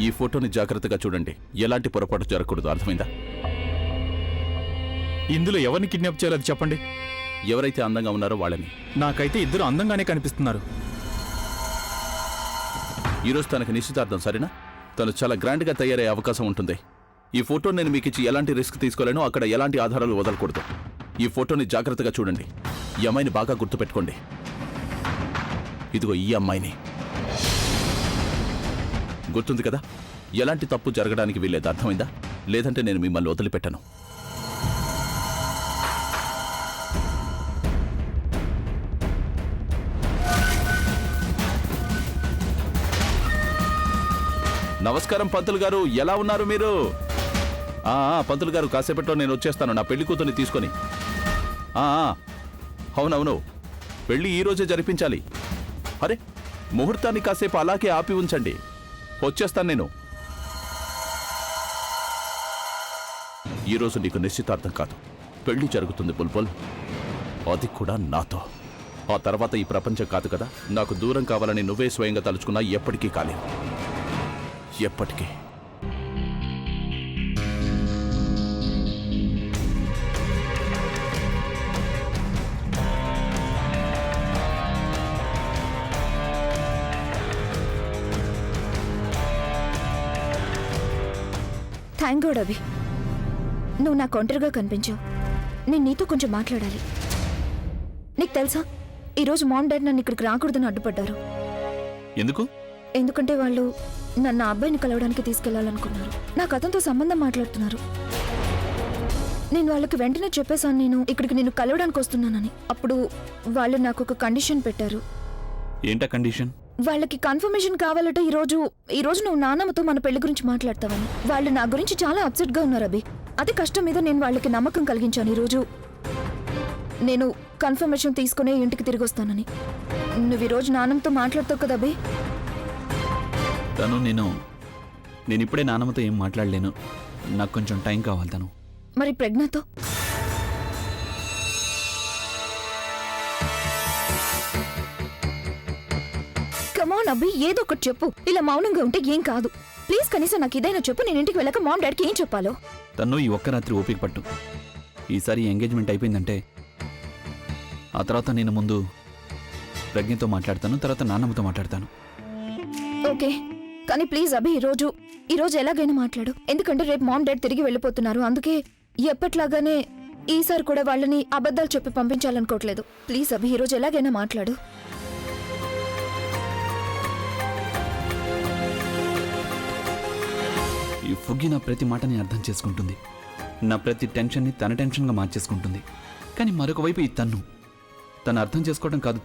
ఈ ఫోటోని జాగ్రత్తగా చూడండి, ఎలాంటి పొరపాటు జరగకూడదు, అర్థమైందా? ఇందులో ఎవరిని కిడ్నాప్ చేయాలో అది చెప్పండి. ఎవరైతే అందంగా ఉన్నారో వాళ్ళని. నాకైతే ఇద్దరు అందంగానే కనిపిస్తున్నారు. ఈరోజు తనకి నిశ్చితార్థం, సరేనా? తను చాలా గ్రాండ్గా తయారయ్యే అవకాశం ఉంటుంది. ఈ ఫోటోని నేను మీకు ఇచ్చి ఎలాంటి రిస్క్ తీసుకోలేను, అక్కడ ఎలాంటి ఆధారాలు వదలకూడదు. ఈ ఫోటోని జాగ్రత్తగా చూడండి. ఈ అమ్మాయిని బాగా గుర్తుపెట్టుకోండి. ఇదిగో ఈ అమ్మాయిని. గుర్తుంది కదా? ఎలాంటి తప్పు జరగడానికి వీల్లేదు, అర్థమైందా? లేదంటే నేను మిమ్మల్ని వదిలిపెట్టను. నమస్కారం పంతులు గారు, ఎలా ఉన్నారు మీరు? పంతులు గారు, కాసేపట్లో నేను వచ్చేస్తాను నా పెళ్లి కూతుర్ని తీసుకొని. అవునవును, పెళ్లి ఈరోజే జరిపించాలి. అరే, ముహూర్తాన్ని కాసేపు అలాగే ఆపి ఉంచండి, వచ్చేస్తాను నేను. ఈరోజు నీకు నిశ్చితార్థం కాదు, పెళ్లి జరుగుతుంది బుల్బుల్, అది కూడా నాతో. ఆ తర్వాత ఈ ప్రపంచం కాదు కదా, నాకు దూరం కావాలని నువ్వే స్వయంగా తలుచుకున్నా ఎప్పటికీ కాలేవు, ఎప్పటికీ. థ్యాంక్ గాడ్ అభి, నువ్వు నాకు ఒంటరిగా కనిపించావు. నేను నీతో కొంచెం మాట్లాడాలి. నీకు తెలుసా, ఈరోజు మామ్ డాడ్ నన్ను ఇక్కడికి రాకూడదని అడ్డుపడ్డారు. ఎందుకు? ఎందుకంటే వాళ్ళు నన్ను ఆ అబ్బాయిని కలవడానికి తీసుకెళ్లాలనుకున్నారు. నాకు అతనితో సంబంధం మాట్లాడుతున్నారు. నేను వాళ్ళకి వెంటనే చెప్పేశాను నేను ఇక్కడికి నిన్ను కలవడానికి వస్తున్నానని. అప్పుడు వాళ్ళు నాకు ఒక కండిషన్ పెట్టారు. ఏంటా కండిషన్? వాళ్ళకి కన్ఫర్మేషన్ కావాలట ఈ రోజు నువ్వు నాన్నమ్మతో మన పెళ్లి గురించి మాట్లాడతావని. వాళ్ళు నా గురించి చాలా అప్సెట్ గా ఉన్నారు అభి. అదే కష్టం మీద నేను వాళ్ళకి నమ్మకం కలిగించాను. ఈరోజు నేను కన్ఫర్మేషన్ తీసుకునే ఇంటికి తిరిగి వస్తానని. నువ్వు ఈరోజు నాన్నమ్మతో మాట్లాడతావు కదా అభి? తను నేను ఇప్పుడే నాన్నమ్మతో ఏం మాట్లాడలేను, నాకు కొంచెం టైం కావాలి. తను మరి ప్రజ్ఞతో? కమాన్ అభి, ఏదో ఒకటి చెప్పు. ఇలా మౌనంగా ఉంటే ఏం కాదు. ప్లీజ్ కనీసం నాకు ఇదైనా చెప్పు. నేను ఇంటికి వెళ్ళక మామ్ డాడీకి ఏం చెప్పాలో. తను ఈ ఒక్క రాత్రి ఓపిక పట్టు. ఈసారి ఎంగేజ్మెంట్ అయిపోయిందంటే ఆ తర్వాత నేను ముందు ప్రజ్ఞతో మాట్లాడతాను, తర్వాత నాన్నమ్మతో మాట్లాడతాను. ఓకే, కానీ ప్లీజ్ అభి ఈరోజు ఎలాగైనా మాట్లాడు. ఎందుకంటే రేపు మామ్ డాడ్ తిరిగి వెళ్ళిపోతున్నారు. అందుకే ఎప్పట్లాగానే ఈసారి కూడా వాళ్ళని అబద్ధాలు చెప్పి పంపించాలనుకోవట్లేదు. ప్లీజ్ అభి, ఈరోజు ఎలాగైనా మాట్లాడు. ఈ ఫుగ్గి నా ప్రతి మాటని అర్థం చేసుకుంటుంది, నా ప్రతి టెన్షన్ని తన టెన్షన్గా మార్చేసుకుంటుంది. కానీ మరొక వైపు ఈ తను అర్థం చేసుకోవడం కాదు,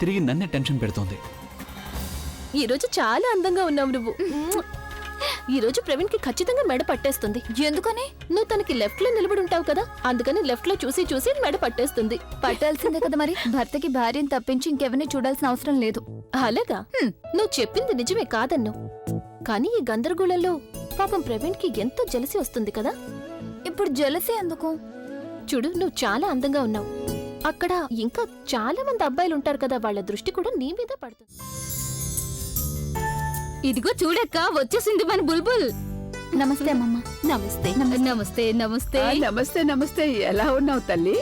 తిరిగి నన్నే టెన్షన్ పెడుతోంది. ఈరోజు చాలా అందంగా ఉన్నావు నువ్వు. ఈరోజు ప్రవీణ్ కి ఖచ్చితంగా మెడ పట్టేస్తుంది. ఎందుకని? నువ్వు తనకి లెఫ్ట్ లో నిలబడి ఉంటావు కదా, అందుకని లెఫ్ట్ లో చూసి మెడ పట్టేస్తుంది. పట్టాల్సిందే కదా మరి. భర్తకి భార్యను తప్పించి ఇంకెవరిని చూడాల్సిన అవసరం లేదు. అలాగా? నువ్వు చెప్పింది నిజమే కాదన్ను, కానీ ఈ గందరగోళంలో పాపం ప్రవీణ్ కి ఎంతో జలసి వస్తుంది కదా. ఇప్పుడు జలసి ఎందుకు? చూడు, నువ్వు చాలా అందంగా ఉన్నావు. అక్కడ ఇంకా చాలా మంది అబ్బాయిలు ఉంటారు కదా, వాళ్ళ దృష్టి కూడా నీ మీద పడుతుంది. ఇదిగో చూడక్క, వచ్చేసింది మన బుల్బుల్. నమస్తే అమ్మమ్మ. నమస్తే నమస్తే నమస్తే నమస్తే నమస్తే. ఎలా ఉన్నావు తల్లి?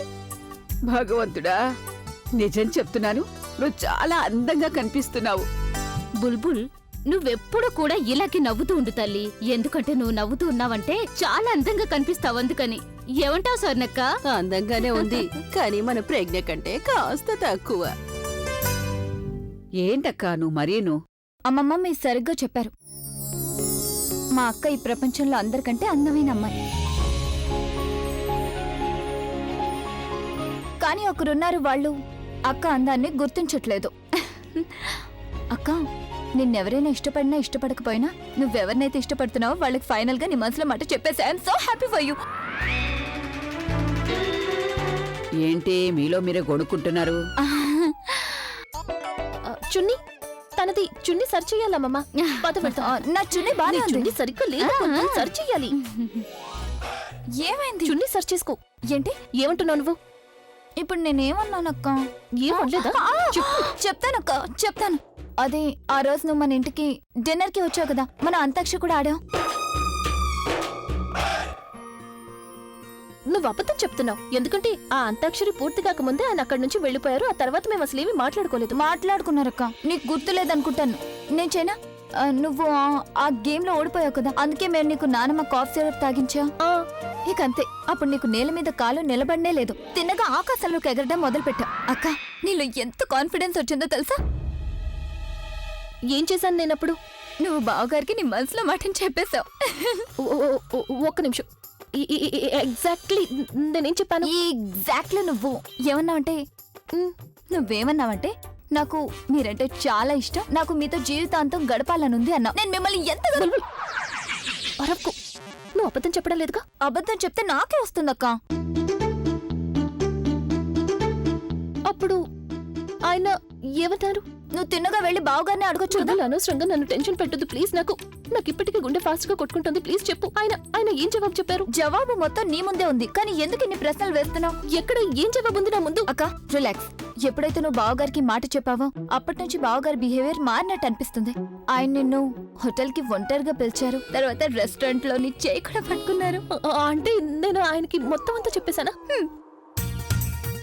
భగవంతుడా, నిజం చెప్తున్నాను, నువ్వు చాలా అందంగా కనిపిస్తున్నావు. బుల్బుల్, నువ్వెప్పుడు కూడా ఇలాగే నవ్వుతూ ఉండు తల్లి. ఎందుకంటే నువ్వు నవ్వుతూ ఉన్నావంటే చాలా అందంగా కనిపిస్తావు. అందుకని ఏమంటావు స్వర్ణక్క? అందంగానే ఉంది, కానీ మన ప్రజ్ఞ కంటే కాస్త తక్కువ. ఏంటక్కా నువ్వు మరీను? అమ్మమ్మ, మీరు సరిగ్గా చెప్పారు. మా అక్క ఈ ప్రపంచంలో అందరికంటే అందమైన అమ్మాయి. కానీ ఒకరున్నారు, వాళ్ళు అక్క అందాన్ని గుర్తించట్లేదు. అక్క, నిన్నెవరైనా ఇష్టపడినా ఇష్టపడకపోయినా నువ్వెవరినైతే ఇష్టపడుతున్నావో వాళ్ళకి ఫైనల్ గా నీ మనసులో మాట చెప్పేసి I'm so happy for you. ఏంటి మీలో మీరే గొడుక్కుంటున్నారు? చున్ని, తనది చున్ని సరి చెయ్యాలమ్మా. నా చున్ని బాగా చున్ని సరిగ్గా లేదు, కొంచెం సరి చెయ్యాలి. ఏమైంది? చున్ని సరి చేసుకో. ఏంటి ఏమంటున్నావు నువ్వు? ఇప్పుడు నేనేమన్నానక్క? ఏం అనలేదా? చెప్తానక్క, చెప్తాను. అదే ఆ రోజు నువ్వు మన ఇంటికి డిన్నర్ కి వచ్చావు కదా, మన అంతాక్షరి కూడా ఆడావు. నువ్వు అబద్ధం చెప్తున్నావు. ఎందుకంటే ఆ అంతాక్షరి పూర్తి కాకముందే ఆయన అక్కడి నుంచి వెళ్ళిపోయారు. ఆ తర్వాత మేము అసలు ఏమీ మాట్లాడుకోలేదు. మాట్లాడుకున్నారక్క, నీకు గుర్తులేదనుకుంటాను. నేను చేయనా? నువ్వు ఆ గేమ్ లో ఓడిపోయావు కదా, అందుకే మేము నీకు నానమ్మ కాఫ్ సిరప్ తాగించా. ఇక అంతే. అప్పుడు నీకు నేల మీద కాలు నిలబడనే లేదు. తిన్నగా ఆకాశంలోకి ఎగరడం మొదలుపెట్టా. అక్క, నీలో ఎంత కాన్ఫిడెన్స్ వచ్చిందో తెలుసా? ఏం చేశాను నేనప్పుడు? నువ్వు బావగారికి నీ మనసులో మాటని చెప్పేశావు. ఒక్క నిమిషం. ఎగ్జాక్ట్లీ నేనేం చెప్పాను? ఎగ్జాక్ట్లీ నువ్వు ఏమన్నావంటే, నువ్వేమన్నావంటే నాకు మీరంటే చాలా ఇష్టం, నాకు మీతో జీవితాంతం గడపాలనుంది అన్నావు. నేను మిమ్మల్ని ఎంత అరవకు. నువ్వు అబద్ధం చెప్పడం లేదుగా? అబద్ధం చెప్తే నాకే వస్తుందక్క. అప్పుడు ఆయన ఏమంటారు? నువ్వు తిన్నగా వెళ్ళి బావగారిని అడగొచ్చు కదా. అనవసరంగా నన్ను టెన్షన్ పెట్టొద్దు ప్లీజ్. నాకు ఇప్పటికీ గుండె ఫాస్ట్ గా కొట్టుకుంటుంది. ప్లీజ్ చెప్పు. ఆయన ఏం జవాబు చెప్పారు? జవాబు మొత్తం నీ ముందే ఉంది, కానీ ఎందుకు ఇన్ని ప్రశ్నలు వేస్తున్నావు? ఎక్కడ ఏం జవాబు ఉంది నా ముందు? అక్క రిలాక్స్. ఎప్పుడైతే నువ్వు బావగారికి మాట చెప్పావో అప్పటి నుంచి బావగారి బిహేవియర్ మారినట్టు అనిపిస్తుంది. ఆయన నిన్ను హోటల్ కి ఒంటరిగా పిలిచారు, తర్వాత రెస్టారెంట్ లో నీ చేయి కూడా పట్టుకున్నారు. అంటే నేను ఆయనకి మొత్తం అంతా చెప్పేశానా?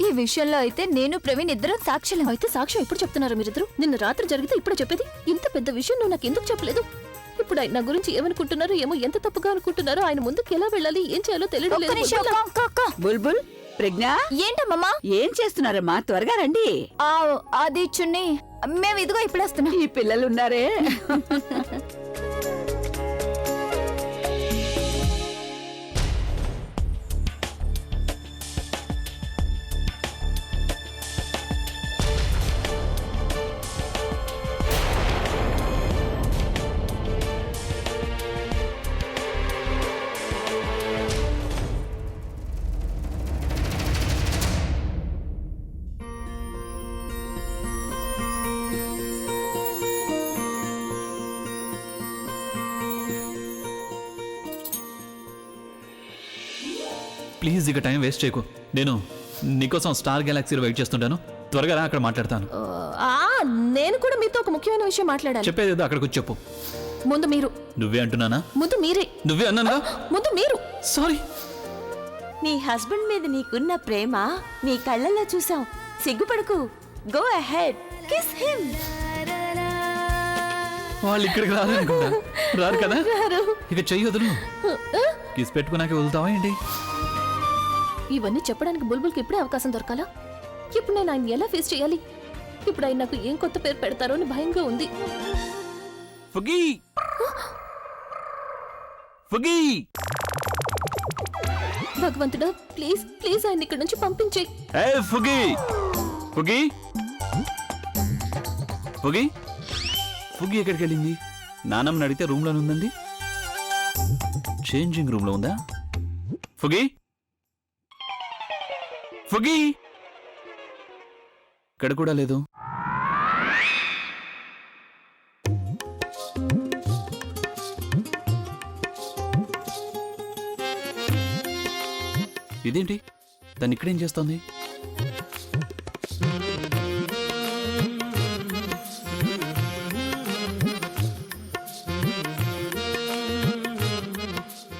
ఈ విషయంలో అయితే నేను ప్రవీణ్ ఇద్దరం సాక్షులం. అయితే సాక్ష్యం ఎప్పుడు చెప్తున్నారు మీరిద్దరు? నిన్న రాత్రి జరిగితే ఇప్పుడు చెప్పేది? ఇంత పెద్ద విషయం నువ్వు నాకు ఎందుకు చెప్పలేదు? ఇప్పుడు ఆయన నా గురించి ఏమనుకుంటున్నారో ఏమో, ఎంత తప్పుగా అనుకుంటున్నారో, ఆయన ముందుకు ఎలా వెళ్ళాలి, ఏం చేయాలో తెలియడం ఒక్క నిమిషం లేదు. అక్క, అక్క, అక్క. బుల్బుల్, ప్రజ్ఞ, ఏంటమ్మమ్మా? ఏం చేస్తున్నారమ్మా? త్వరగా రండి. అది చున్ని, మేము ఇదిగో ఇప్పుడు వస్తున్నాం. ఈ పిల్లలున్నారే. ప్లీజ్ ఇక టైం వేస్ట్ చేయకు. నేను నీకోసం స్టార్ గెలాక్సీలో వెయిట్ చేస్తుంటాను. త్వరగా రా, అక్కడ మాట్లాడతాను. నేను కూడా మీతో ఒక ముఖ్యమైన విషయం మాట్లాడాలి. చెప్పేది ఏదో అక్కడికి వచ్చి చెప్పు. ముందు మీరు. నువ్వే అంటున్నానా? ముందు మీరే. నువ్వే అన్నానుగా. ముందు మీరు. సారీ. నీ హస్బెండ్ మీద నీకున్న ప్రేమ నీ కళ్ళల్లో చూసాం. సిగ్గుపడకు. Go ahead, kiss him. వాళ్ళు ఇక్కడికి రారు అనుకుంటా. రారు కదా? ఇక చెయ్యి వదులు. కిస్ పెట్టుకున్నాక వదులుతావా ఏంటి? ఇవన్నీ చెప్పడానికి బుల్బుల్కి ఇప్పుడే అవకాశం దొరకాలా? ఇప్పుడు నేను ఆయన ఎలా ఫేస్ చేయాలి? ఇప్పుడు ఆయన నాకు ఏం కొత్త పేరు పెడతారో అని భయంగా ఉంది. ఫుగీ, ఫుగీ. భగవంతుడా, ప్లీజ్ ప్లీజ్ ఆయన ఇక్కడ నుంచి పంపించే. ఫుగీ, ఫుగీ, ఫుగీ. ఫుగీ ఎక్కడికి వెళ్ళింది? నానమ్మని అడిగితే రూమ్ లోనే ఉందండి. చేంజింగ్ రూమ్ లో ఉందా? ఫుగీ, ఫుగీ. ఇక్కడ కూడా లేదు. ఇదేంటి? తను ఇక్కడేం చేస్తోంది?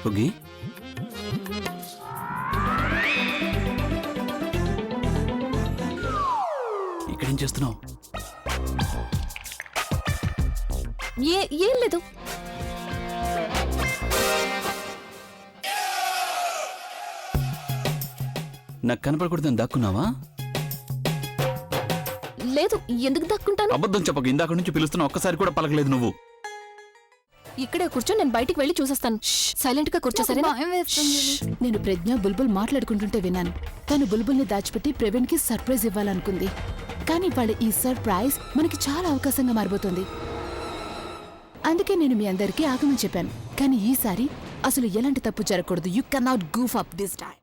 ఫుగీ, ఇక్కడేం చేస్తున్నావు? ఏం లేదు. నాకు కనపడకూడదని దాక్కున్నావా? లేదు. ఎందుకు దక్కుంటాను? అబద్ధం చెప్పక. ఇందాక నుంచి పిలుస్తున్నా, ఒక్కసారి కూడా పలకలేదు నువ్వు. ఇక్కడే కూర్చో, నేను బయటికి వెళ్ళి చూసేస్తాను. సైలెంట్ గా కూర్చో, సరేనా? భయం వేస్తుంది. నేను ప్రజ్ఞ బుల్బుల్ మాట్లాడుకుంటుంటే విన్నాను. తను బుల్బుల్ని దాచిపెట్టి ప్రవీణ్ కి సర్ప్రైజ్ ఇవ్వాలనుకుంది. కానీ వాళ్ళ ఈ సర్ప్రైజ్ మనకి చాలా అవకాశంగా మారిపోతుంది. అందుకే నేను మీ అందరికీ ఆగమని చెప్పాను. కానీ ఈసారి అసలు ఎలాంటి తప్పు జరగకూడదు. You can not goof up this time.